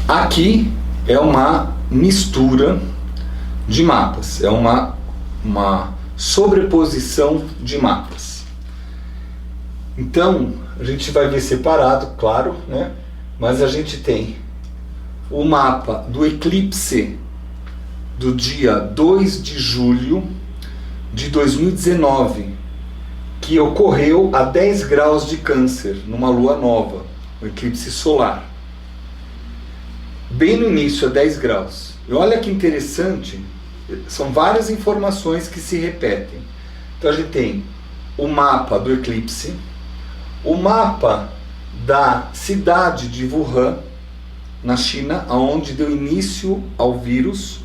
Aqui é uma mistura de mapas, é uma sobreposição de mapas. Então, a gente vai ver separado, claro, né? Mas a gente tem o mapa do eclipse do dia 2 de julho de 2019, que ocorreu a 10 graus de Câncer, numa lua nova, um eclipse solar. Bem no início, a 10 graus. E olha que interessante, são várias informações que se repetem. Então a gente tem o mapa do eclipse, o mapa da cidade de Wuhan, na China, onde deu início ao vírus.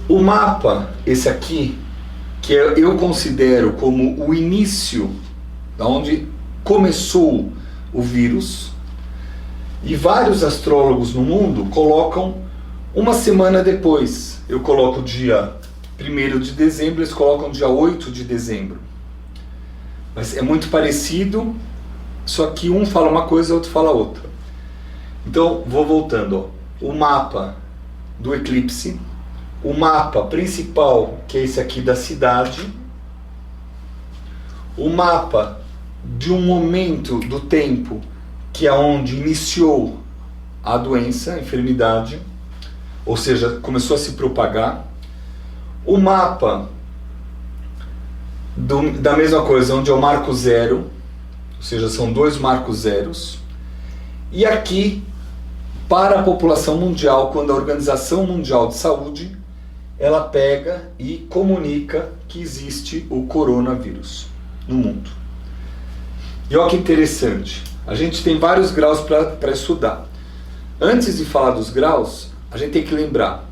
O mapa, esse aqui, que eu considero como o início, da onde começou o vírus, e vários astrólogos no mundo colocam uma semana depois. Eu coloco o dia 1º de dezembro, eles colocam dia 8 de dezembro. Mas é muito parecido, só que um fala uma coisa, outro fala outra. Então, vou voltando. Ó. O mapa do eclipse, o mapa principal, que é esse aqui da cidade, o mapa de um momento do tempo que é onde iniciou a doença, a enfermidade, ou seja, começou a se propagar, o mapa da mesma coisa, onde é o marco zero, ou seja, são 2 marcos zeros, e aqui, para a população mundial, quando a Organização Mundial de Saúde, ela pega e comunica que existe o coronavírus no mundo. E olha que interessante, a gente tem vários graus para estudar. Antes de falar dos graus, a gente tem que lembrar,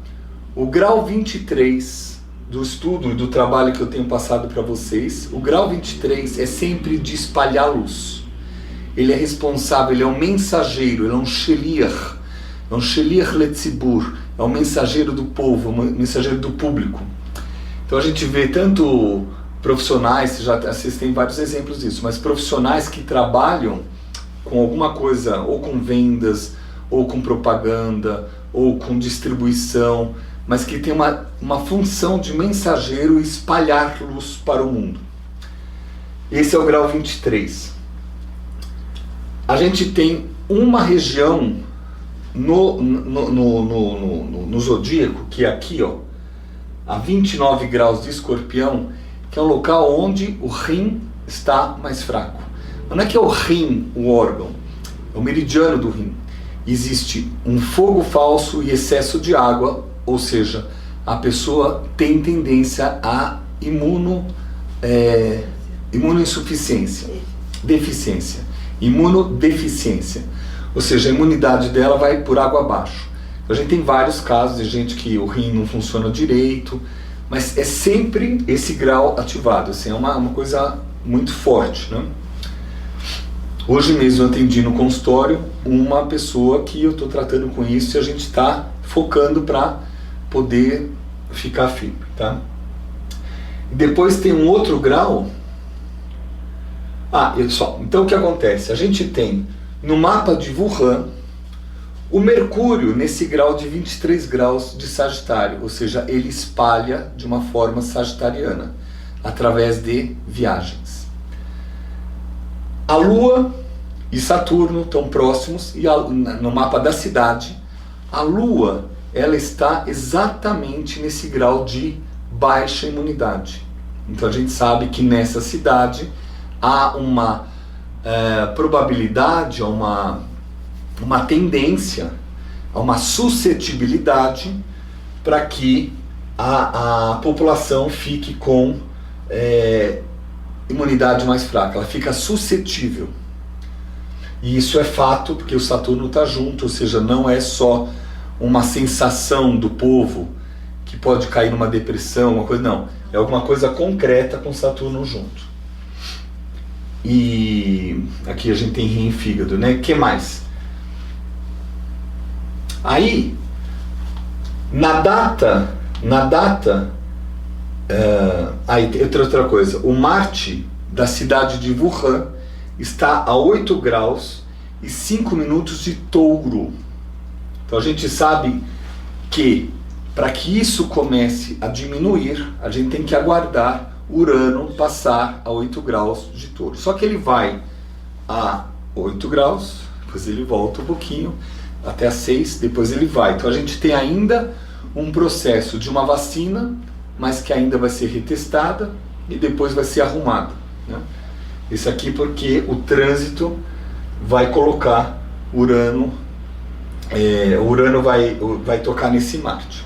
o grau 23 do estudo e do trabalho que eu tenho passado para vocês, o grau 23 é sempre de espalhar luz. Ele é responsável, ele é um mensageiro, ele é um sheliach letzibur, é um mensageiro do povo, um mensageiro do público. Então a gente vê tanto profissionais, vocês têm vários exemplos disso, mas profissionais que trabalham com alguma coisa, ou com vendas, ou com propaganda, ou com distribuição, mas que tem uma função de mensageiro e espalhar luz para o mundo. Esse é o grau 23. A gente tem uma região no zodíaco, que é aqui, ó, a 29 graus de Escorpião, que é um local onde o rim está mais fraco. Não é que é o rim, o órgão, é o meridiano do rim. Existe um fogo falso e excesso de água, ou seja, a pessoa tem tendência a imunodeficiência, ou seja, a imunidade dela vai por água abaixo. A gente tem vários casos de gente que o rim não funciona direito, mas é sempre esse grau ativado, assim, é uma coisa muito forte, né? Hoje mesmo eu atendi no consultório uma pessoa que eu estou tratando com isso e a gente está focando para poder ficar firme, tá? Depois tem um outro grau. Então o que acontece? A gente tem no mapa de Wuhan o Mercúrio nesse grau de 23 graus de Sagitário, ou seja, ele espalha de uma forma sagitariana, através de viagens. A Lua e Saturno estão próximos, e no mapa da cidade, a Lua ela está exatamente nesse grau de baixa imunidade. Então a gente sabe que nessa cidade há uma probabilidade, uma tendência, a uma suscetibilidade para que a população fique com imunidade mais fraca, ela fica suscetível. E isso é fato, porque o Saturno está junto, ou seja, não é só uma sensação do povo que pode cair numa depressão, uma coisa, não. É alguma coisa concreta com Saturno junto. E aqui a gente tem rim e fígado, né? O que mais? Aí, na data, aí tem outra coisa, o Marte da cidade de Wuhan está a 8 graus e 5 minutos de Touro. Então a gente sabe que para que isso comece a diminuir, a gente tem que aguardar Urano passar a 8 graus de Touro. Só que ele vai a 8 graus, depois ele volta um pouquinho, até a 6, depois ele vai. Então a gente tem ainda um processo de uma vacina, mas que ainda vai ser retestada e depois vai ser arrumada, né? Isso aqui porque o trânsito vai colocar Urano, Urano vai tocar nesse Marte.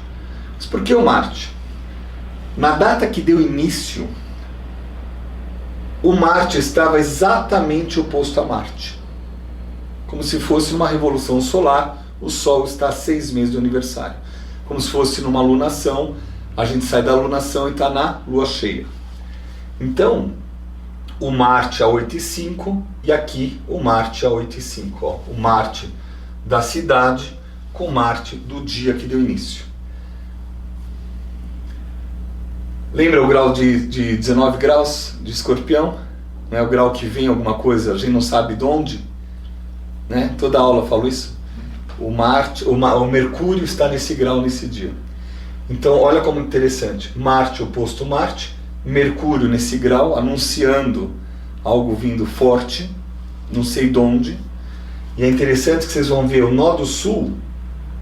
Mas por que o Marte? Na data que deu início, o Marte estava exatamente oposto a Marte. Como se fosse uma revolução solar, o Sol está a 6 meses do aniversário. Como se fosse numa lunação, a gente sai da lunação e está na lua cheia. Então, o Marte a 8,5 e aqui o Marte a 8,5. Ó, o Marte da cidade com o Marte do dia que deu início. Lembra o grau de 19 graus de Escorpião? Né? O grau que vem alguma coisa, a gente não sabe de onde. Né? Toda aula eu falo isso. O Mercúrio está nesse grau nesse dia. Então olha como interessante. Marte oposto Marte, Mercúrio nesse grau, anunciando algo vindo forte, não sei de onde. E é interessante que vocês vão ver o nó do sul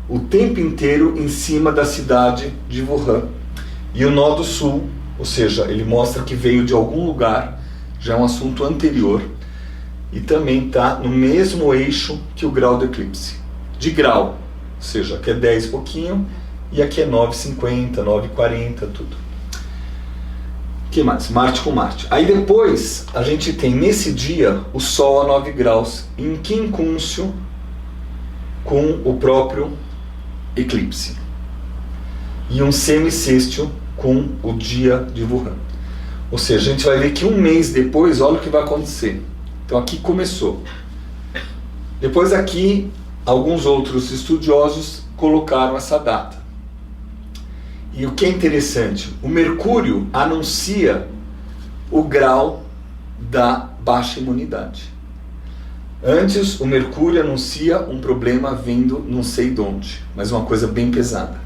o tempo inteiro em cima da cidade de Wuhan. E o nó do sul, ou seja, ele mostra que veio de algum lugar, já é um assunto anterior, e também está no mesmo eixo que o grau do eclipse. De grau, ou seja, aqui é 10 e pouquinho, e aqui é 9,50, 9,40, tudo. O que mais? Marte com Marte. Aí depois, a gente tem nesse dia o Sol a 9 graus, em quincúncio com o próprio eclipse. E um semicêstio com o dia de Wuhan. Ou seja, a gente vai ver que um mês depois, olha o que vai acontecer. Então aqui começou. Depois aqui, alguns outros estudiosos colocaram essa data. E o que é interessante, o Mercúrio anuncia o grau da baixa imunidade. Antes, o Mercúrio anuncia um problema vindo não sei de onde, mas uma coisa bem pesada.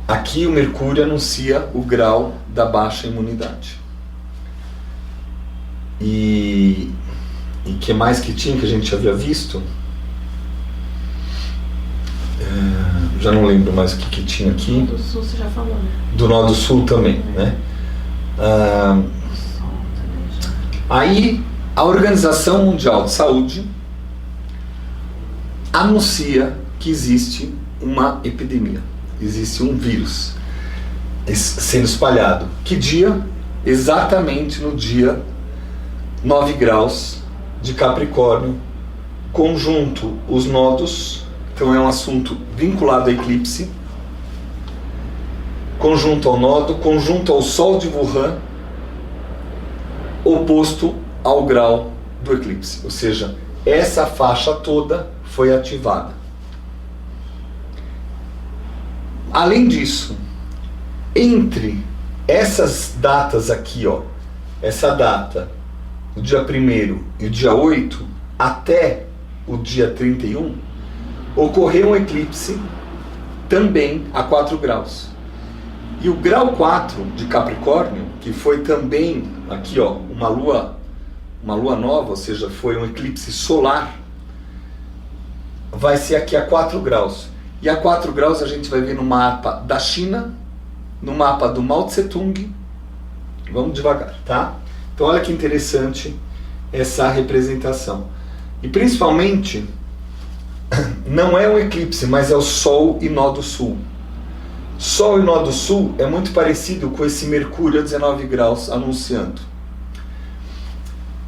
Aqui o Mercúrio anuncia o grau da baixa imunidade. E que mais que tinha que a gente havia visto? Já não lembro mais o que tinha aqui. Do Sul você já falou, né? Do Nó do Sul também, né? Aí a Organização Mundial de Saúde anuncia que existe uma epidemia, existe um vírus sendo espalhado. Que dia? Exatamente no dia 9 graus de Capricórnio, conjunto os nodos, então é um assunto vinculado a eclipse, conjunto ao nodo, conjunto ao Sol de Wuhan, oposto ao grau do eclipse, ou seja, essa faixa toda foi ativada. Além disso, entre essas datas aqui, ó, essa data, o dia 1º e o dia 8, até o dia 31, ocorreu um eclipse também a 4 graus. E o grau 4 de Capricórnio, que foi também aqui, ó, uma lua nova, ou seja, foi um eclipse solar, vai ser aqui a 4 graus. E a 4 graus a gente vai ver no mapa da China, no mapa do Mao Tse Tung. Vamos devagar, tá? Então olha que interessante essa representação. E principalmente, não é um eclipse, mas é o Sol e Nó do Sul. Sol e Nó do Sul é muito parecido com esse Mercúrio a 19 graus anunciando.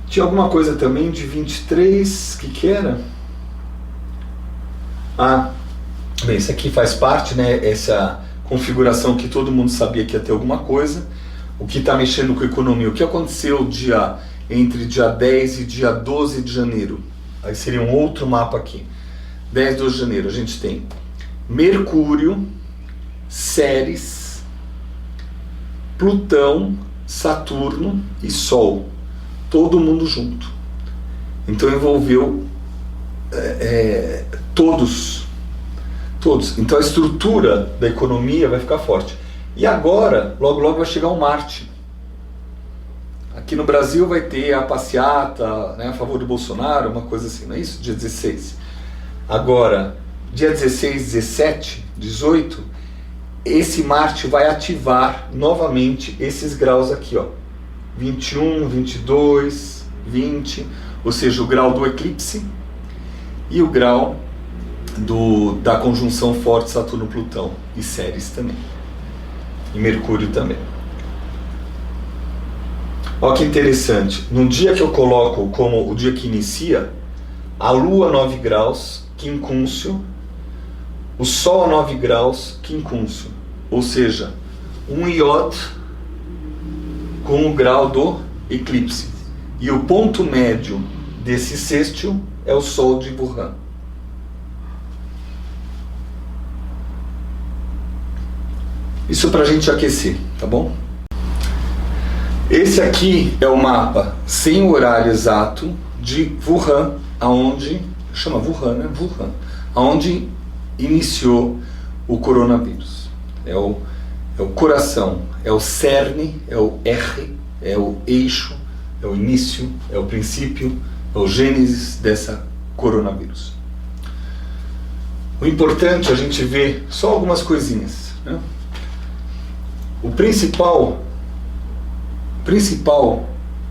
Tinha alguma coisa também de 23, que era? Bem, isso aqui faz parte, né? Essa configuração que todo mundo sabia que ia ter alguma coisa. O que está mexendo com a economia? O que aconteceu entre dia 10 e dia 12 de janeiro? Aí seria um outro mapa aqui. 10 e 12 de janeiro, a gente tem Mercúrio, Ceres, Plutão, Saturno e Sol. Todo mundo junto. Então envolveu todos. Então a estrutura da economia vai ficar forte. E agora, logo logo vai chegar o Marte. Aqui no Brasil vai ter a passeata, né, a favor do Bolsonaro, uma coisa assim, não é isso? Dia 16. Agora, dia 16, 17, 18, esse Marte vai ativar novamente esses graus aqui, ó. 21, 22, 20, ou seja, o grau do eclipse e o grau da conjunção forte Saturno-Plutão, e Ceres também, e Mercúrio também. Olha que interessante, no dia que eu coloco como o dia que inicia, a Lua 9 graus, quincúncio, o Sol a 9 graus, quincúncio, ou seja, um iod com o grau do eclipse. E o ponto médio desse sextil é o Sol de Wuhan. Isso para a gente aquecer, tá bom? Esse aqui é o mapa sem o horário exato de Wuhan, aonde chama Wuhan, né? Wuhan, aonde iniciou o coronavírus. É o coração, é o cerne, é o R, é o eixo, é o início, é o princípio, é o gênesis dessa coronavírus. O importante é a gente ver só algumas coisinhas, né? O principal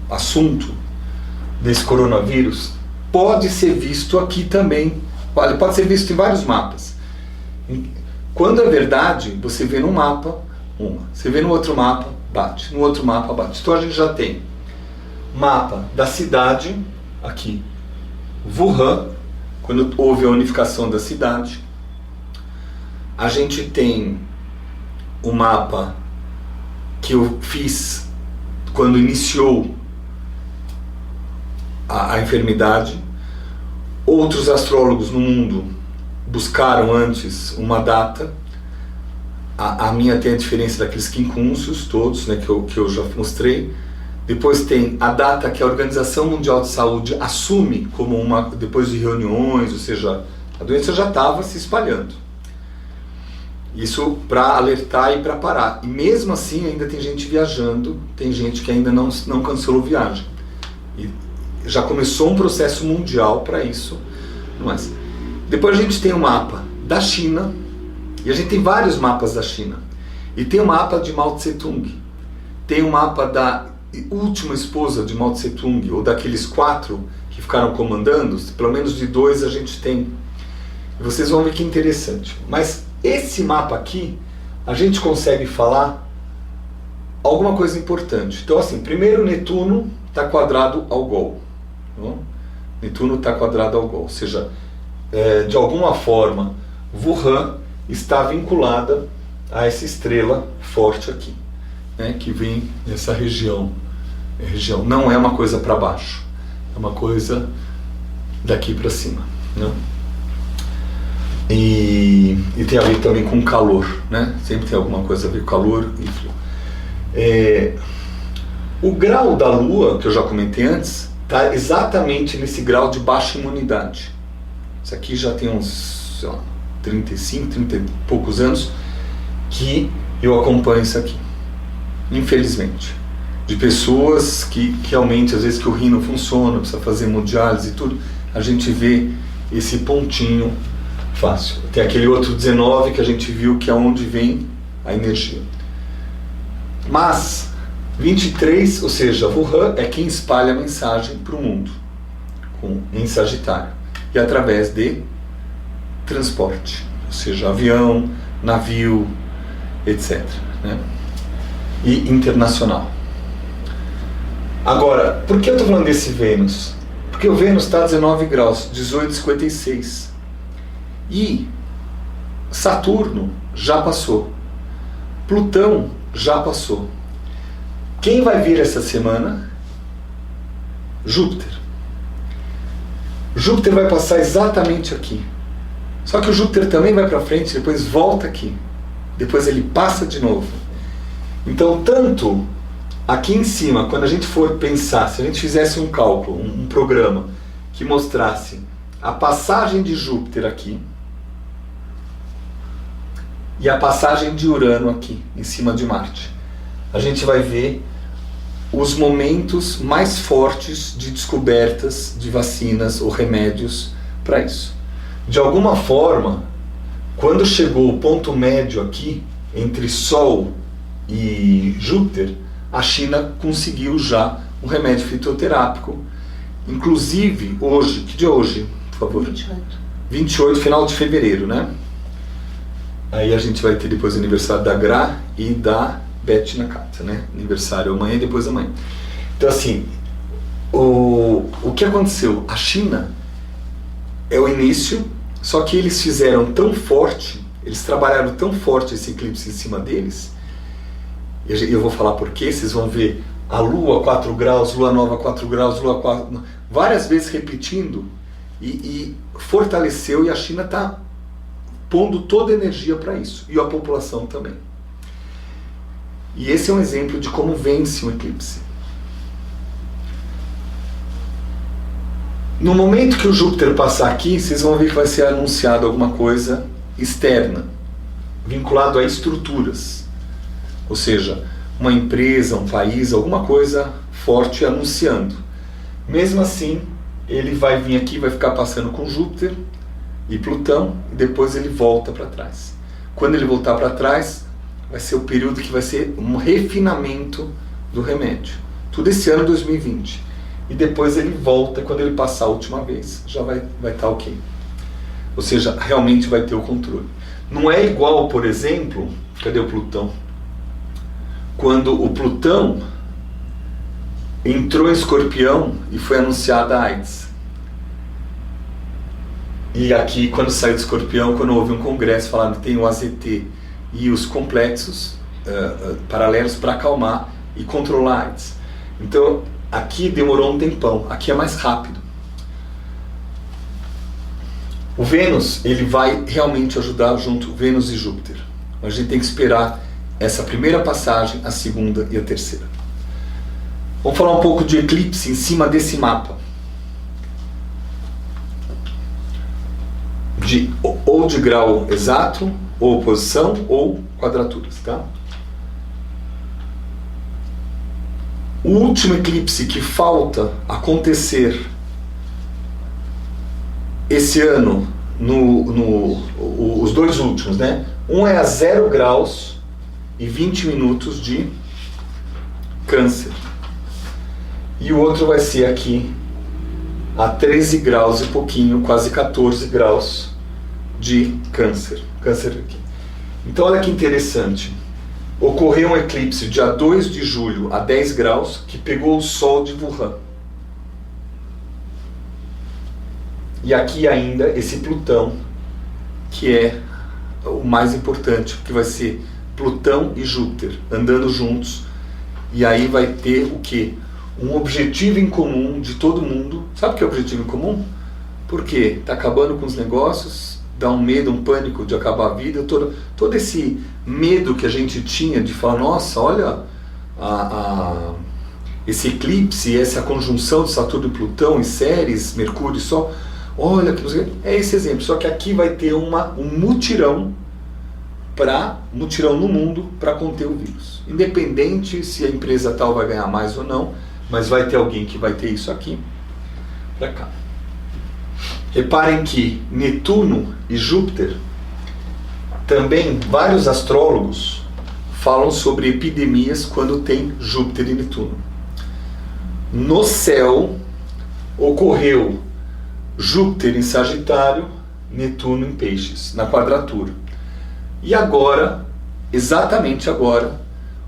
assunto desse coronavírus pode ser visto aqui também, pode ser visto em vários mapas. Quando é verdade, você vê num mapa, você vê no outro mapa, bate, no outro mapa, bate. Então a gente já tem mapa da cidade, aqui, Wuhan, quando houve a unificação da cidade. A gente tem o mapa que eu fiz quando iniciou a enfermidade. Outros astrólogos no mundo buscaram antes uma data. A minha tem a diferença daqueles quincúncios todos, né, que eu já mostrei. Depois tem a data que a Organização Mundial de Saúde assume como depois de reuniões, ou seja, a doença já estava se espalhando. Isso para alertar e para parar. E mesmo assim ainda tem gente viajando, tem gente que ainda não cancelou viagem. E já começou um processo mundial para isso. Mas depois a gente tem o mapa da China, e a gente tem vários mapas da China. E tem o mapa de Mao Tse Tung. Tem o mapa da última esposa de Mao Tse Tung, ou daqueles 4 que ficaram comandando, pelo menos de 2 a gente tem. E vocês vão ver que interessante. Mas esse mapa aqui, a gente consegue falar alguma coisa importante. Então assim, primeiro Netuno está quadrado ao Gol. Não? Netuno está quadrado ao Gol. Ou seja, de alguma forma, Wuhan está vinculada a essa estrela forte aqui, né, que vem nessa região. Não é uma coisa para baixo, é uma coisa daqui para cima, né? E tem a ver também com calor, né? Sempre tem alguma coisa a ver com calor e frio. O grau da Lua, que eu já comentei antes, está exatamente nesse grau de baixa imunidade. Isso aqui já tem uns, sei lá, 35, 30 e poucos anos que eu acompanho isso aqui, infelizmente, de pessoas que realmente, às vezes que o rim não funciona, precisa fazer hemodiálise e tudo, a gente vê esse pontinho fácil. Tem aquele outro 19 que a gente viu que é onde vem a energia. Mas 23, ou seja, Wuhan é quem espalha a mensagem para o mundo, em Sagitário, e através de transporte, ou seja, avião, navio, etc., né? E internacional. Agora, por que eu estou falando desse Vênus? Porque o Vênus está a 19 graus, 18,56. E Saturno já passou. Plutão já passou. Quem vai vir essa semana? Júpiter. Júpiter vai passar exatamente aqui. Só que o Júpiter também vai para frente, depois volta aqui. Depois ele passa de novo. Então, tanto aqui em cima, quando a gente for pensar, se a gente fizesse um cálculo, um programa que mostrasse a passagem de Júpiter aqui e a passagem de Urano aqui, em cima de Marte. A gente vai ver os momentos mais fortes de descobertas de vacinas ou remédios para isso. De alguma forma, quando chegou o ponto médio aqui, entre Sol e Júpiter, a China conseguiu já um remédio fitoterápico. Inclusive, hoje, que dia é hoje, por favor? 28, final de fevereiro, né? Aí a gente vai ter depois o aniversário da Gra e da Beth Nakata, né? Aniversário amanhã e depois amanhã. Então, assim, o que aconteceu? A China é o início, só que eles fizeram tão forte, eles trabalharam tão forte esse eclipse em cima deles, eu vou falar por quê, vocês vão ver a Lua 4 graus, Lua nova 4 graus, Lua 4... várias vezes repetindo, e fortaleceu, e a China está pondo toda a energia para isso, e a população também. E esse é um exemplo de como vence um eclipse. No momento que o Júpiter passar aqui, vocês vão ver que vai ser anunciado alguma coisa externa, vinculado a estruturas. Ou seja, uma empresa, um país, alguma coisa forte anunciando. Mesmo assim, ele vai vir aqui, vai ficar passando com Júpiter e Plutão, e depois ele volta para trás. Quando ele voltar para trás, vai ser o período que vai ser um refinamento do remédio. Tudo esse ano 2020. E depois ele volta, quando ele passar a última vez, já vai estar ok. Ou seja, realmente vai ter o controle. Não é igual, por exemplo, cadê o Plutão? Quando o Plutão entrou em Escorpião e foi anunciada a AIDS. E aqui, quando saiu de Escorpião, quando houve um congresso falando que tem o AZT e os complexos paralelos para acalmar e controlar a AIDS. Então, aqui demorou um tempão, aqui é mais rápido. O Vênus, ele vai realmente ajudar junto, Vênus e Júpiter. A gente tem que esperar essa primeira passagem, a segunda e a terceira. Vamos falar um pouco de eclipse em cima desse mapa. Ou de grau exato, ou oposição, ou quadraturas, tá? O último eclipse que falta acontecer esse ano, os dois últimos, né? Um é a 0 graus e 20 minutos de Câncer. E o outro vai ser aqui a 13 graus e pouquinho, quase 14 graus de Câncer. Câncer aqui. Então olha que interessante. Ocorreu um eclipse dia 2 de julho a 10 graus que pegou o Sol de Wuhan. E aqui ainda esse Plutão, que é o mais importante, que vai ser Plutão e Júpiter andando juntos. E aí vai ter o quê? Um objetivo em comum de todo mundo. Sabe o que é objetivo em comum? Porque está acabando com os negócios, dá um medo, um pânico de acabar a vida, todo esse medo que a gente tinha de falar, nossa, olha esse eclipse, essa conjunção de Saturno e Plutão e Ceres, Mercúrio e Sol, olha, é esse exemplo, só que aqui vai ter um mutirão no mundo para conter o vírus. Independente se a empresa tal vai ganhar mais ou não, mas vai ter alguém que vai ter isso aqui para cá. Reparem que Netuno e Júpiter, também vários astrólogos falam sobre epidemias quando tem Júpiter e Netuno. No céu ocorreu Júpiter em Sagitário, Netuno em Peixes, na quadratura. E agora, exatamente agora,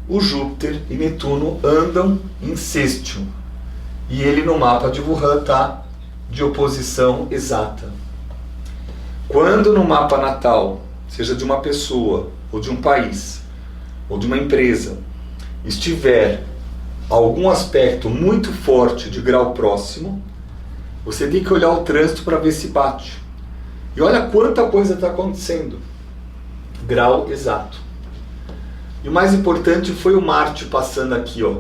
o Júpiter e Netuno andam em sextil. E ele no mapa de Wuhan está de oposição exata. Quando no mapa natal, seja de uma pessoa, ou de um país, ou de uma empresa, estiver algum aspecto muito forte de grau próximo, você tem que olhar o trânsito para ver se bate. E olha quanta coisa está acontecendo. Grau exato. E o mais importante foi o Marte passando aqui, ó.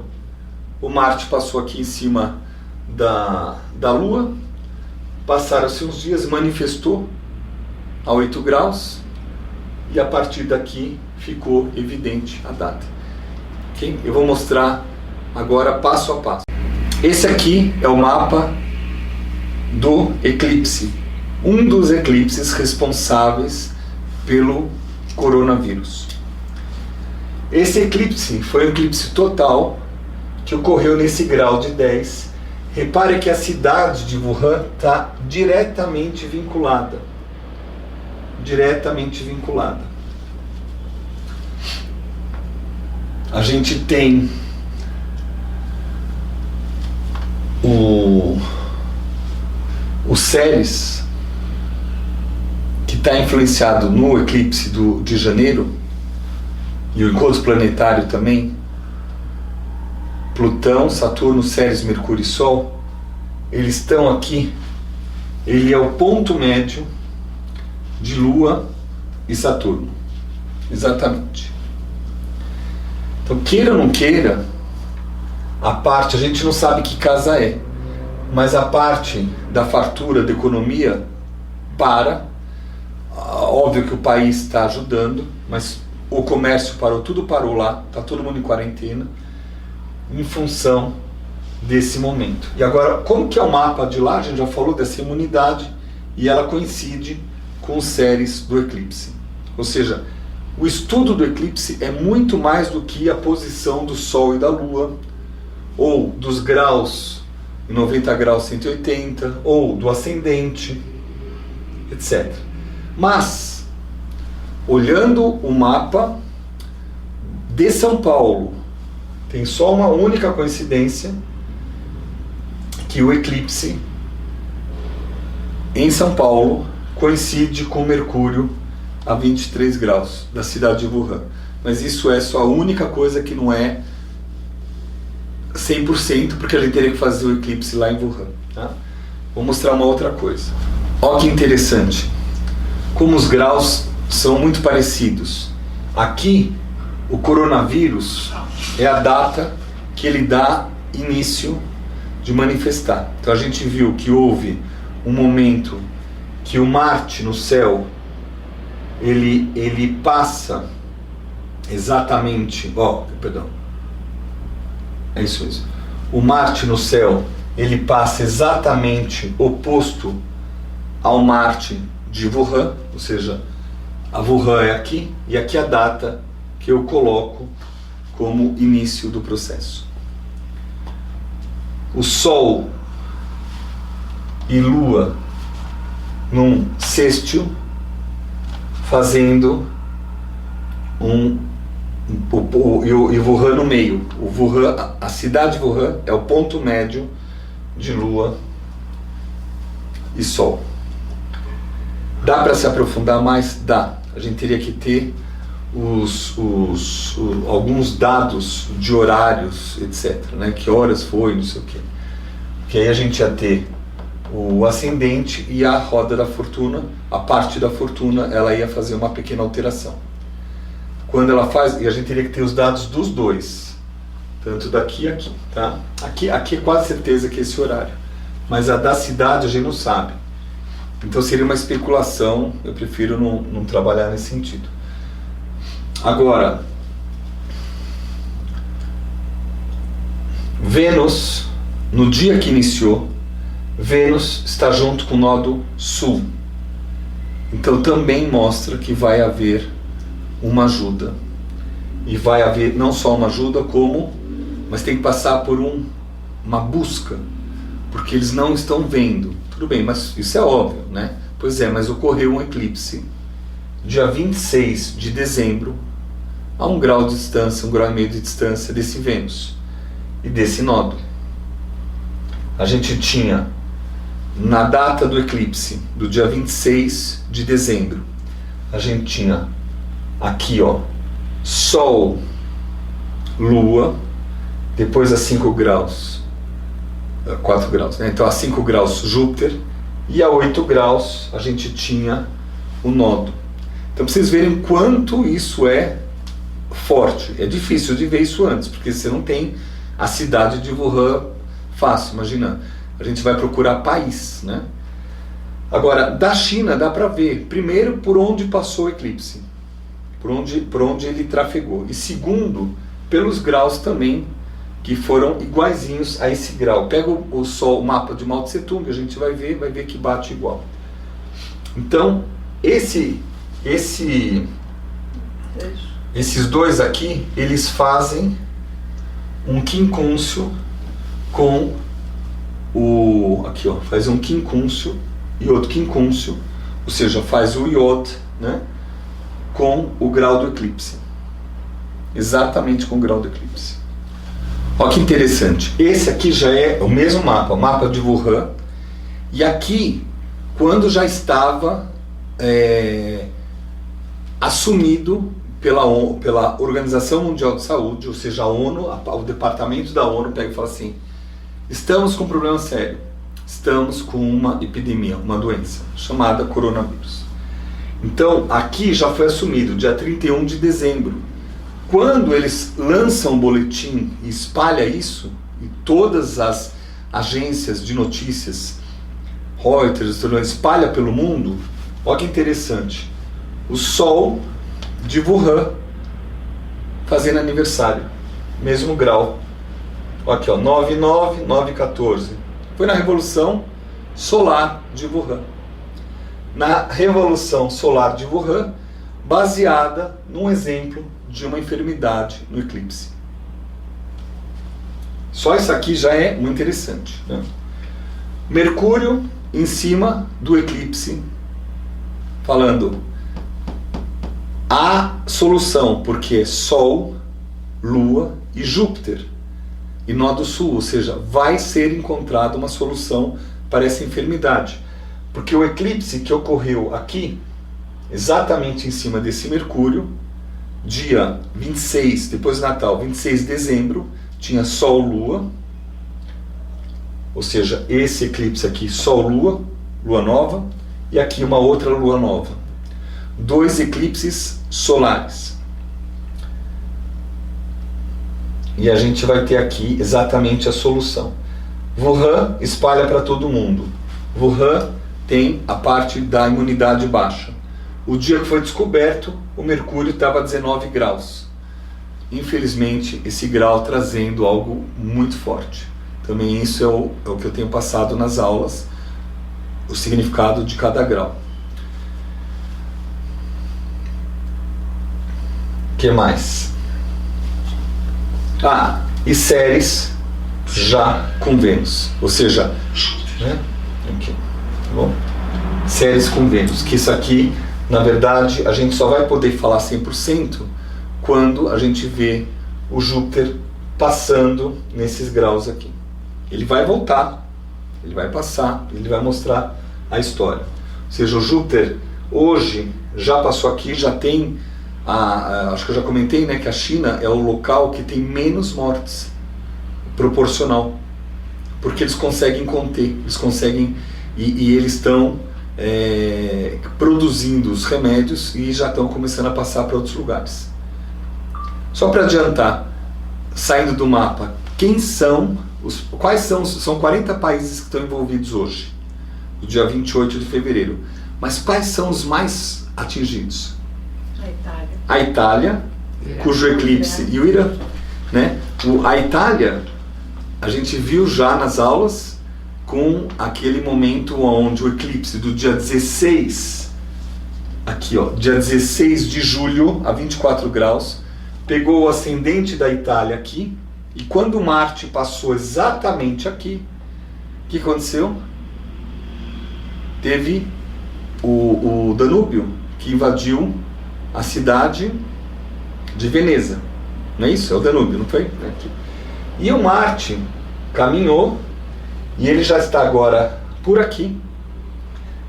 O Marte passou aqui em cima da Lua, Passaram-se uns dias, manifestou a 8 graus e a partir daqui ficou evidente a data. Okay? Eu vou mostrar agora passo a passo. Esse aqui é o mapa do eclipse, um dos eclipses responsáveis pelo coronavírus. Esse eclipse foi um eclipse total que ocorreu nesse grau de 10. Repare que a cidade de Wuhan está diretamente vinculada. Diretamente vinculada. A gente tem o Ceres, que está influenciado no eclipse de janeiro, e o encontro planetário também, Plutão, Saturno, Ceres, Mercúrio e Sol, eles estão aqui. Ele é o ponto médio de Lua e Saturno. Exatamente. Então, queira ou não queira, a parte, a gente não sabe que casa é, mas a parte da fartura da economia para. Óbvio que o país está ajudando, mas o comércio parou, tudo parou lá, está todo mundo em quarentena, em função desse momento. E agora, como que é o mapa de lá? A gente já falou dessa imunidade e ela coincide com os Ceres do eclipse. Ou seja, o estudo do eclipse é muito mais do que a posição do Sol e da Lua, ou dos graus em 90 graus 180, ou do ascendente, etc. Mas, olhando o mapa de São Paulo, tem só uma única coincidência, que o eclipse em São Paulo coincide com Mercúrio a 23 graus da cidade de Wuhan. Mas isso é só a única coisa que não é 100%, porque a gente teria que fazer o eclipse lá em Wuhan. Tá? Vou mostrar uma outra coisa. Olha que interessante. Como os graus são muito parecidos. Aqui, o coronavírus é a data que ele dá início de manifestar. Então a gente viu que houve um momento que o Marte no céu, ele passa exatamente, é isso mesmo. O Marte no céu, ele passa exatamente oposto ao Marte de Wuhan, ou seja, a Wuhan é aqui, e aqui a data que eu coloco como início do processo. O Sol e Lua num sextil, fazendo e Wuhan no meio. O Wuhan, a cidade de Wuhan é o ponto médio de Lua e Sol. Dá para se aprofundar mais? Dá. A gente teria que ter alguns dados de horários, etc. Né? Que horas foi, não sei o quê. Que aí a gente ia ter o ascendente e a roda da fortuna. A parte da fortuna, ela ia fazer uma pequena alteração. Quando ela faz, e a gente teria que ter os dados dos dois, tanto daqui e aqui, tá? Aqui é quase certeza que é esse horário, mas a da cidade a gente não sabe. Então seria uma especulação, eu prefiro não trabalhar nesse sentido. Agora, Vênus, no dia que iniciou, Vênus está junto com o nodo sul. Então também mostra que vai haver uma ajuda. E vai haver não só uma ajuda, mas tem que passar por uma busca, porque eles não estão vendo. Tudo bem, mas isso é óbvio, né? Pois é, mas ocorreu um eclipse dia 26 de dezembro, a 1 grau de distância, 1,5 grau de distância desse Vênus e desse nodo. A gente tinha, na data do eclipse, do dia 26 de dezembro, a gente tinha aqui, Sol, Lua, depois a 5 graus, 4 graus, né? Então a 5 graus Júpiter, e a 8 graus a gente tinha o nodo. Então, para vocês verem quanto isso é forte. É difícil de ver isso antes, porque você não tem a cidade de Wuhan fácil. Imagina, a gente vai procurar país, né? Agora, da China dá para ver, primeiro, por onde passou o eclipse, por onde ele trafegou, e segundo, pelos graus também, que foram iguaizinhos a esse grau. Pega o Sol, o mapa de Mao Tse Tung, a gente vai ver que bate igual. Então, esses dois aqui, eles fazem um quincúncio com aqui ó, faz um quincúncio e outro quincúncio, ou seja, faz o iod, né, com o grau do eclipse, exatamente com o grau do eclipse. Olha que interessante, esse aqui já é o mesmo mapa, o mapa de Wuhan, e aqui, quando já estava assumido pela Organização Mundial de Saúde, ou seja, a ONU, o departamento da ONU pega e fala assim: estamos com um problema sério, estamos com uma epidemia, uma doença chamada coronavírus. Então, aqui já foi assumido, dia 31 de dezembro. Quando eles lançam o boletim e espalha isso, e todas as agências de notícias, Reuters, espalha pelo mundo, olha que interessante, o Sol de Wuhan fazendo aniversário, mesmo grau. Aqui ó, 9,9, 9,14. Foi na Revolução Solar de Wuhan. Na Revolução Solar de Wuhan, baseada num exemplo de uma enfermidade no eclipse. Só isso aqui já é muito interessante, né? Mercúrio em cima do eclipse, falando a solução, porque Sol, Lua e Júpiter e nó do sul, ou seja, vai ser encontrada uma solução para essa enfermidade, porque o eclipse que ocorreu aqui, exatamente em cima desse Mercúrio, dia 26, depois do Natal, 26 de dezembro, tinha Sol, Lua, ou seja, esse eclipse aqui, Sol, Lua, Lua nova, e aqui uma outra Lua nova. Dois eclipses solares. E a gente vai ter aqui exatamente a solução. Wuhan espalha para todo mundo. Wuhan tem a parte da imunidade baixa. O dia que foi descoberto, o Mercúrio estava a 19 graus. Infelizmente, esse grau trazendo algo muito forte. Também isso é o que eu tenho passado nas aulas, o significado de cada grau. O que mais? E séries já com Vênus, ou seja, né? Aqui, tá bom? Séries com Vênus, que isso aqui, na verdade, a gente só vai poder falar 100% quando a gente vê o Júpiter passando nesses graus aqui. Ele vai voltar, ele vai passar, ele vai mostrar a história. Ou seja, o Júpiter hoje já passou aqui, já tem, acho que eu já comentei, né, que a China é o local que tem menos mortes, proporcional, porque eles conseguem conter, eles conseguem, e eles estão produzindo os remédios e já estão começando a passar para outros lugares. Só para adiantar, saindo do mapa, quais são 40 países que estão envolvidos hoje, no dia 28 de fevereiro, mas quais são os mais atingidos? A Itália, cujo eclipse, e o Irã, né? A Itália, a gente viu já nas aulas, com aquele momento onde o eclipse do dia 16, aqui ó, dia 16 de julho, a 24 graus, pegou o ascendente da Itália aqui, e quando Marte passou exatamente aqui, o que aconteceu? Teve o Danúbio, que invadiu a cidade de Veneza, não é isso? É o Danúbio, não foi? Aqui. E o Marte caminhou, e ele já está agora por aqui.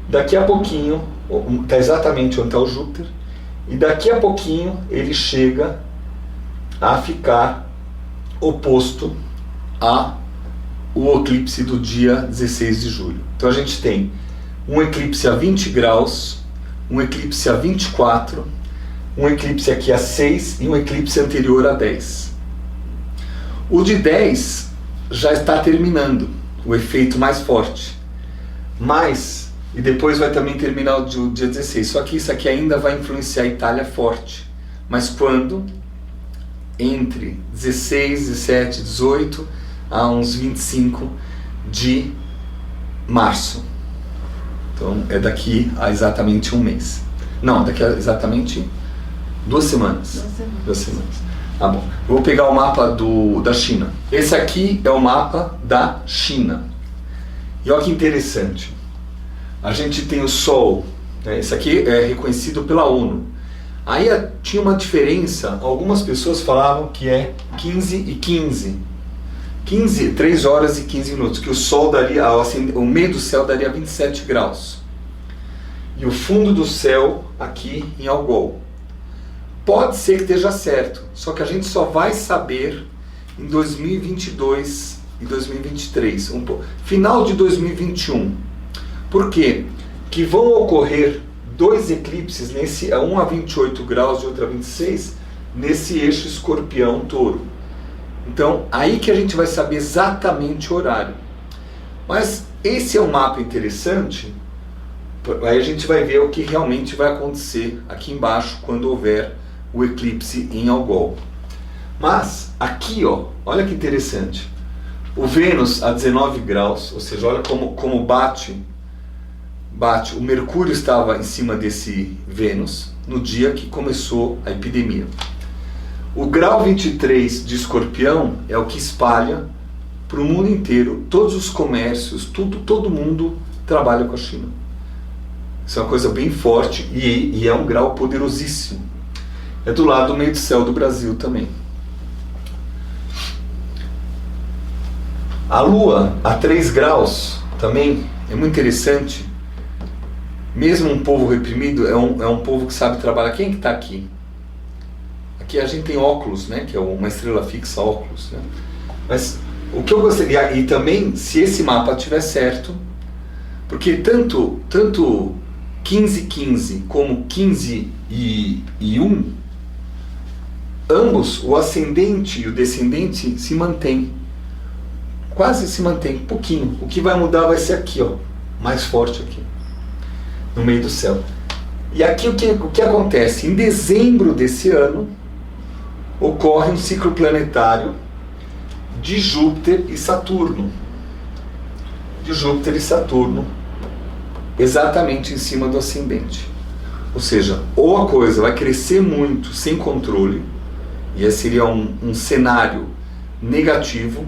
Daqui a pouquinho, está exatamente onde está o Júpiter, e daqui a pouquinho ele chega a ficar oposto ao eclipse do dia 16 de julho. Então a gente tem um eclipse a 20 graus, um eclipse a 24, um eclipse aqui a 6 e um eclipse anterior a 10. O de 10 já está terminando, o efeito mais forte, mas e depois vai também terminar o dia 16. Só que isso aqui ainda vai influenciar a Itália forte. Mas quando? Entre 16, 17, 18 a uns 25 de março. Então é daqui a exatamente um mês. Não, daqui a exatamente 2 semanas. 2 semanas. Tá bom. Eu vou pegar o mapa da China. Esse aqui é o mapa da China. E olha que interessante. A gente tem o Sol. Né? Esse aqui é reconhecido pela ONU. Aí tinha uma diferença. Algumas pessoas falavam que é 15 e 15. 3 horas e 15 minutos. Que o Sol daria, assim, o meio do céu daria 27 graus. E o fundo do céu aqui em Algol. Pode ser que esteja certo, só que a gente só vai saber em 2022 e 2023, final de 2021. Por quê? Que vão ocorrer 2 eclipses, um a 28 graus e outro a 26, nesse eixo Escorpião-Touro. Então, aí que a gente vai saber exatamente o horário. Mas esse é um mapa interessante, aí a gente vai ver o que realmente vai acontecer aqui embaixo quando houver o eclipse em Algol. Mas aqui, ó, olha que interessante. O Vênus a 19 graus, ou seja, olha como bate. O Mercúrio estava em cima desse Vênus no dia que começou a epidemia. O grau 23 de Escorpião é o que espalha para o mundo inteiro, todos os comércios, todo mundo trabalha com a China. Isso é uma coisa bem forte e é um grau poderosíssimo. É do lado do meio do céu do Brasil também. A Lua a 3 graus também é muito interessante. Mesmo um povo reprimido é um povo que sabe trabalhar. Quem é que está aqui? Aqui a gente tem óculos, né? Que é uma estrela fixa, óculos. Né? Mas o que eu gostaria... E também, se esse mapa estiver certo, porque tanto 15-15 como 15 e 1, ambos, o ascendente e o descendente, se mantém. Quase se mantém, pouquinho. O que vai mudar vai ser aqui, ó, mais forte aqui, no meio do céu. E aqui o que acontece? Em dezembro desse ano, ocorre um ciclo planetário de Júpiter e Saturno. Exatamente em cima do ascendente. Ou seja, ou a coisa vai crescer muito sem controle, e esse seria um cenário negativo,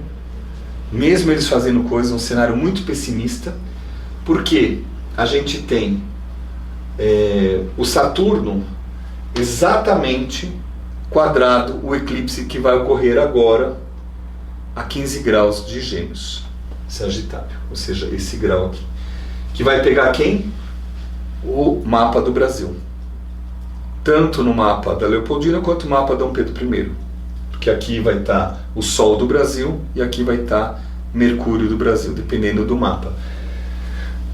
mesmo eles fazendo coisas, um cenário muito pessimista, porque a gente tem o Saturno exatamente quadrado o eclipse que vai ocorrer agora a 15 graus de Gêmeos, Sagitário, ou seja, esse grau aqui, que vai pegar quem? O mapa do Brasil. Tanto no mapa da Leopoldina quanto no mapa Dom Pedro I. Porque aqui vai estar o Sol do Brasil e aqui vai estar Mercúrio do Brasil, dependendo do mapa.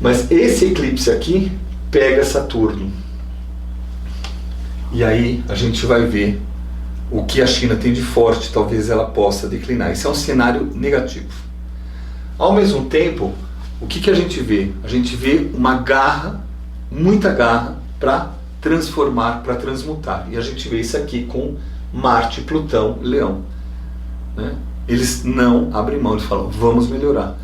Mas esse eclipse aqui pega Saturno. E aí a gente vai ver o que a China tem de forte, talvez ela possa declinar. Isso é um cenário negativo. Ao mesmo tempo, o que a gente vê? A gente vê uma garra, muita garra, para transformar, para transmutar. E a gente vê isso aqui com Marte, Plutão, Leão. Né? Eles não abrem mão, eles falam, vamos melhorar.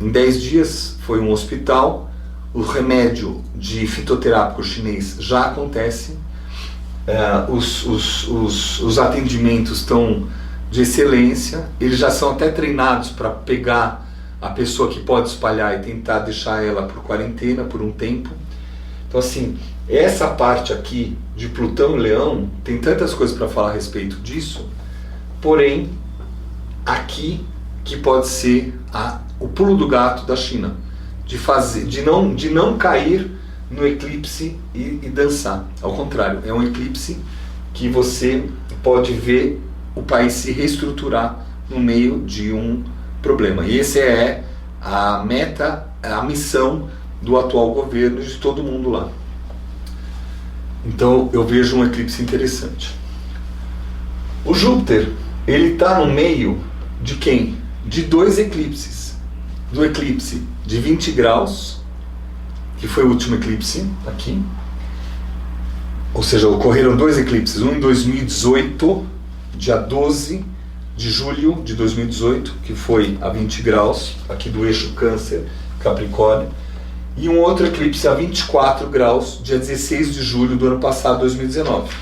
Em 10 dias foi um hospital, o remédio de fitoterápico chinês já acontece, os atendimentos estão de excelência, eles já são até treinados para pegar a pessoa que pode espalhar e tentar deixar ela por quarentena por um tempo. Então assim, essa parte aqui de Plutão e Leão, tem tantas coisas para falar a respeito disso, porém, aqui que pode ser o pulo do gato da China, de não cair no eclipse e dançar. Ao contrário, é um eclipse que você pode ver o país se reestruturar no meio de um problema. E essa é a meta, a missão do atual governo e de todo mundo lá. Então eu vejo um eclipse interessante. O Júpiter, ele está no meio de quem? De 2 eclipses. Do eclipse de 20 graus, que que foi o último eclipse aqui. Ou seja, ocorreram 2 eclipses, um em 2018, dia 12 de julho de 2018, que foi a 20 graus, aqui do eixo Câncer, Capricórnio, e um outro eclipse a 24 graus, dia 16 de julho do ano passado, 2019.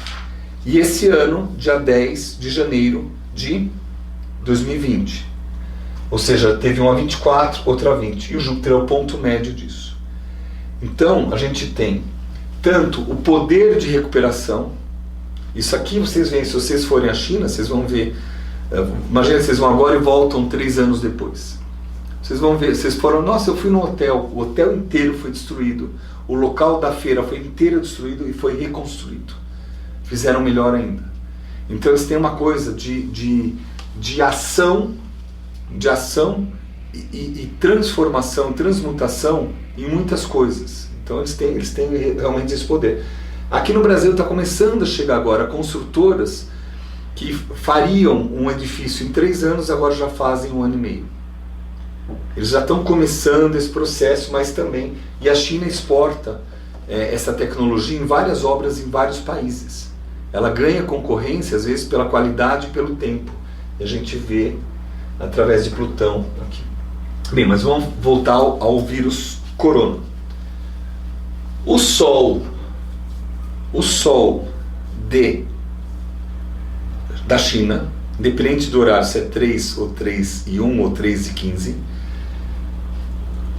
E esse ano, dia 10 de janeiro de 2020. Ou seja, teve um a 24, outro a 20, e o Júpiter é o ponto médio disso. Então, a gente tem tanto o poder de recuperação, isso aqui vocês veem, se vocês forem à China, vocês vão ver, imagina, vocês vão agora e voltam 3 anos depois. Vocês vão ver, vocês foram, nossa, eu fui no hotel, o hotel inteiro foi destruído, o local da feira foi inteiro destruído e foi reconstruído. Fizeram melhor ainda. Então eles têm uma coisa de ação e transformação, transmutação em muitas coisas. Então eles têm realmente esse poder. Aqui no Brasil está começando a chegar agora construtoras que fariam um edifício em 3 anos, agora já fazem 1 ano e meio. Eles já estão começando esse processo, mas também, e a China exporta essa tecnologia em várias obras em vários países. Ela ganha concorrência, às vezes, pela qualidade e pelo tempo. E a gente vê através de Plutão aqui. Bem, mas vamos voltar ao vírus corona. O Sol da China, independente do horário, se é 3 ou 3 e 1 ou 3 e 15,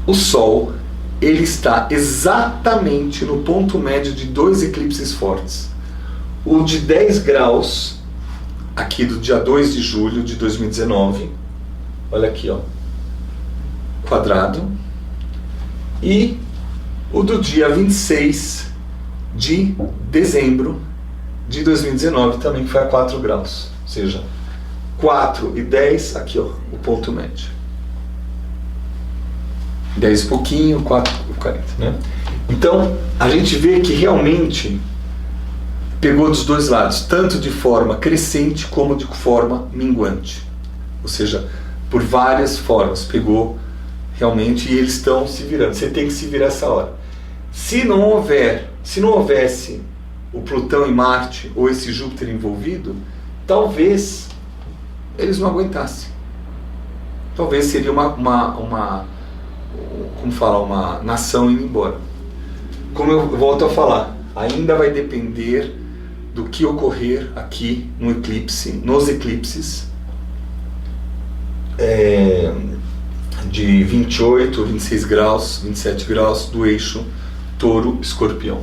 o Sol, ele está exatamente no ponto médio de 2 eclipses fortes. O de 10 graus, aqui do dia 2 de julho de 2019, olha aqui, ó, quadrado, e o do dia 26 de dezembro de 2019 também, que foi a 4 graus, ou seja, 4 e 10, aqui, ó, o ponto médio. 10 e pouquinho, 4 e 40, né? Então, a gente vê que realmente pegou dos dois lados, tanto de forma crescente como de forma minguante. Ou seja, por várias formas, pegou realmente e eles estão se virando. Você tem que se virar essa hora. Se não houvesse o Plutão e Marte ou esse Júpiter envolvido, talvez eles não aguentassem. Talvez seria uma nação indo embora. Como eu volto a falar, ainda vai depender do que ocorrer aqui no eclipse, nos eclipses de 28, 26 graus, 27 graus do eixo Touro-Escorpião.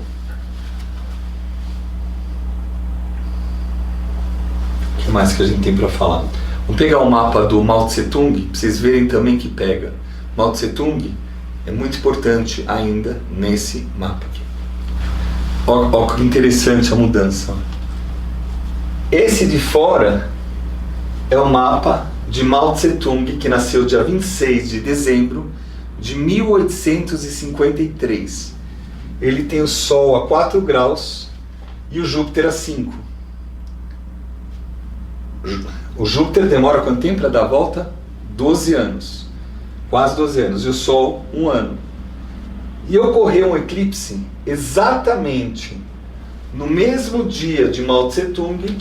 O que mais que a gente tem para falar? Vamos pegar o mapa do Mao Tse Tung, para vocês verem também que pega. Mao Tse Tung é muito importante ainda nesse mapa aqui. Olha que interessante a mudança. Esse de fora é o mapa de Mao Tse Tung, que nasceu dia 26 de dezembro de 1853. Ele tem o Sol a 4 graus e o Júpiter a 5. O Júpiter demora quanto tempo para dar a volta? 12 anos. Quase 12 anos. E o Sol, 1 ano. E ocorreu um eclipse exatamente no mesmo dia de Mao Tse Tung,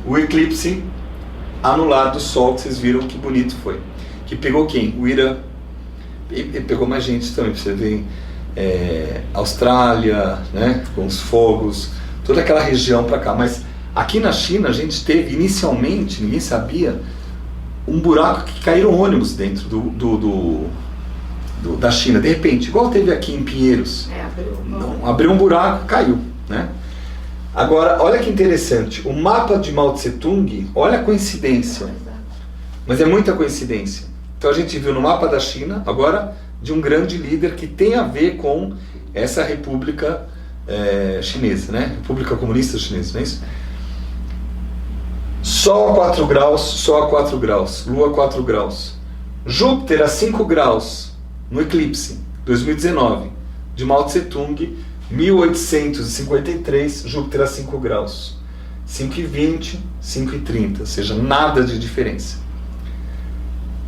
o eclipse anular do Sol, que vocês viram que bonito foi. Que pegou quem? O Irã. E pegou mais gente também, para você ver. Austrália, né, com os fogos, toda aquela região para cá. Mas aqui na China a gente teve inicialmente, ninguém sabia, um buraco que caíram ônibus dentro da China, de repente, igual teve aqui em Pinheiros. Abriu um buraco, caiu, né? Agora, olha que interessante, o mapa de Mao Tse Tung, olha a coincidência, mas é muita coincidência. Então a gente viu no mapa da China, agora, de um grande líder que tem a ver com essa república chinesa, né? República Comunista Chinesa, não é isso? Sol a 4 graus, Sol a 4 graus, Lua a 4 graus. Júpiter a 5 graus, no eclipse, 2019, de Mao Tse Tung, 1853, Júpiter a 5 graus. 5,20, 5,30, ou seja, nada de diferença.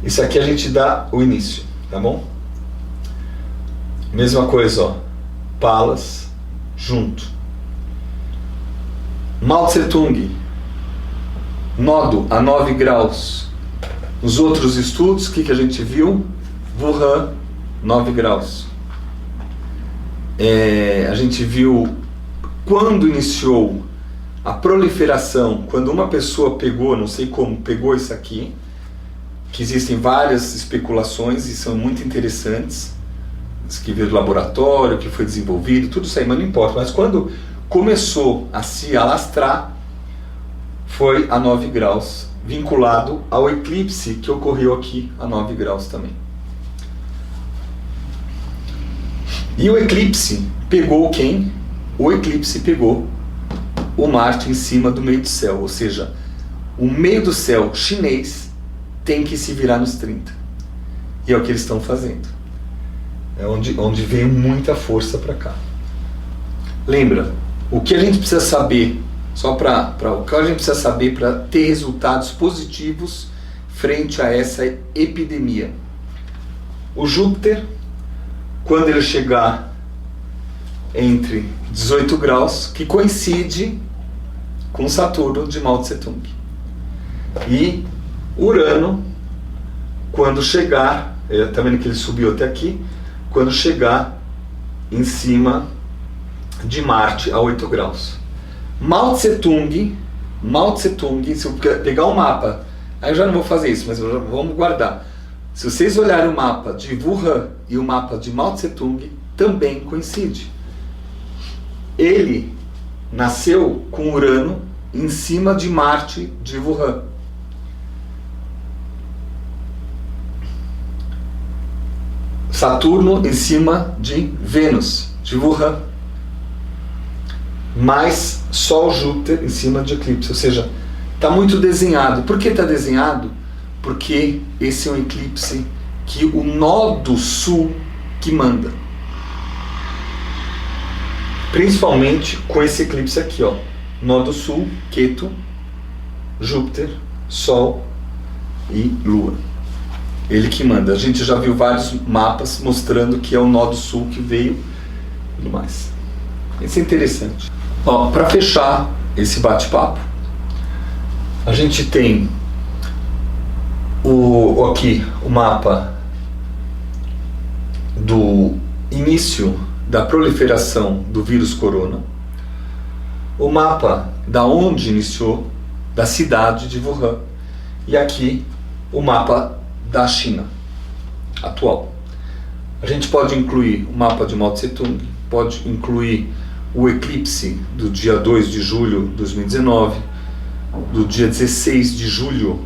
Isso aqui a gente dá o início, tá bom? Mesma coisa, ó. Palas, junto. Mao Tse-tung, nodo a 9 graus. Nos outros estudos, o que a gente viu? Wuhan, 9 graus. A gente viu quando iniciou a proliferação, quando uma pessoa pegou, não sei como, pegou isso aqui, que existem várias especulações e são muito interessantes, que veio do laboratório, que foi desenvolvido, tudo isso aí, mas não importa. Mas quando começou a se alastrar, foi a 9 graus, vinculado ao eclipse que ocorreu aqui a 9 graus também. E o eclipse pegou quem? O eclipse pegou o Marte em cima do meio do céu, ou seja, o meio do céu chinês tem que se virar nos 30. E é o que eles estão fazendo. É onde veio muita força para cá. Lembra, o que a gente precisa saber, o que a gente precisa saber para ter resultados positivos frente a essa epidemia? O Júpiter, quando ele chegar entre 18 graus, que coincide com Saturno de Mao Tse-tung. E Urano, quando chegar, está vendo que ele subiu até aqui, quando chegar em cima de Marte a 8 graus. Mao Tse-tung, se eu pegar o mapa, aí eu já não vou fazer isso, mas vamos guardar. Se vocês olharem o mapa de Wuhan e o mapa de Mao Tse-tung, também coincide. Ele nasceu com Urano em cima de Marte de Wuhan. Saturno em cima de Vênus, de Wuhan. Mais Sol, Júpiter em cima de eclipse. Ou seja, está muito desenhado. Por que está desenhado? Porque esse é um eclipse que o nodo sul que manda. Principalmente com esse eclipse aqui, ó. Nodo sul, Ketu, Júpiter, Sol e Lua. Ele que manda. A gente já viu vários mapas mostrando que é o nodo sul que veio e tudo mais. Isso é interessante. Para fechar esse bate-papo, a gente tem aqui o mapa do início da proliferação do vírus corona, o mapa da onde iniciou, da cidade de Wuhan, e aqui o mapa da China atual. A gente pode incluir o mapa de Mao Tse-tung, pode incluir o eclipse do dia 2 de julho de 2019, do dia 16 de julho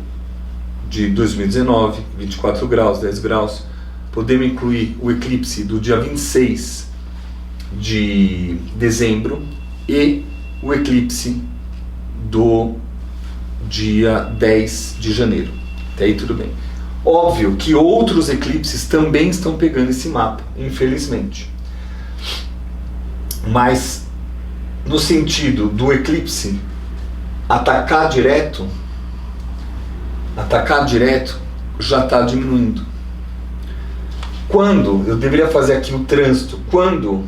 de 2019, 24 graus, 10 graus. Podemos incluir o eclipse do dia 26 de dezembro e o eclipse do dia 10 de janeiro. Até aí tudo bem. Óbvio que outros eclipses também estão pegando esse mapa, infelizmente. Mas no sentido do eclipse atacar direto já está diminuindo. Quando, eu deveria fazer aqui o trânsito, quando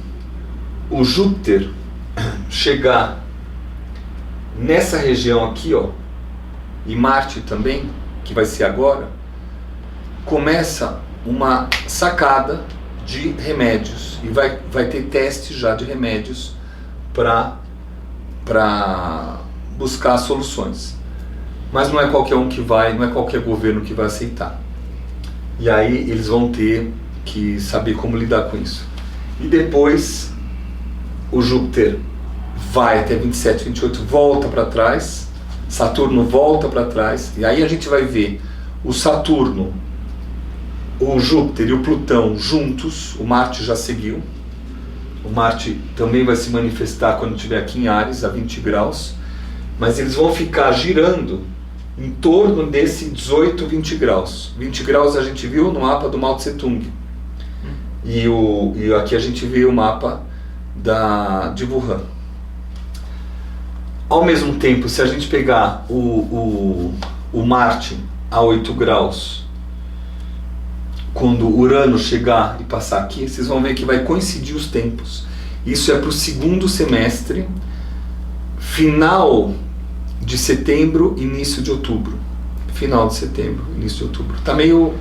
o Júpiter chegar nessa região aqui, ó, e Marte também, que vai ser agora, começa uma sacada de remédios e vai ter teste já de remédios para buscar soluções. Mas não é qualquer um que vai, não é qualquer governo que vai aceitar. E aí eles vão ter que saber como lidar com isso. E depois o Júpiter vai até 27, 28, volta para trás, Saturno volta para trás, e aí a gente vai ver o Saturno, o Júpiter e o Plutão juntos. O Marte já seguiu. O Marte também vai se manifestar quando estiver aqui em Áries, a 20 graus. Mas eles vão ficar girando em torno desse 18, 20 graus. 20 graus a gente viu no mapa do Mao Tse-tung. E aqui a gente vê o mapa de Wuhan. Ao mesmo tempo, se a gente pegar o Marte a 8 graus quando Urano chegar e passar aqui, vocês vão ver que vai coincidir os tempos. Isso é para o segundo semestre, final de setembro, início de outubro. Final de setembro, início de outubro. Está meio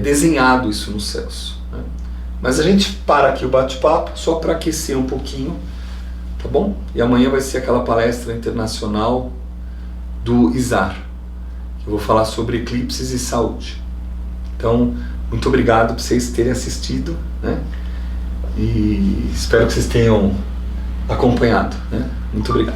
desenhado isso nos céus, né? Mas a gente para aqui o bate-papo só para aquecer um pouquinho, tá bom? E amanhã vai ser aquela palestra internacional do ISAR. Eu vou falar sobre eclipses e saúde. Então, muito obrigado por vocês terem assistido, né? E espero que vocês tenham acompanhado, né? Muito obrigado.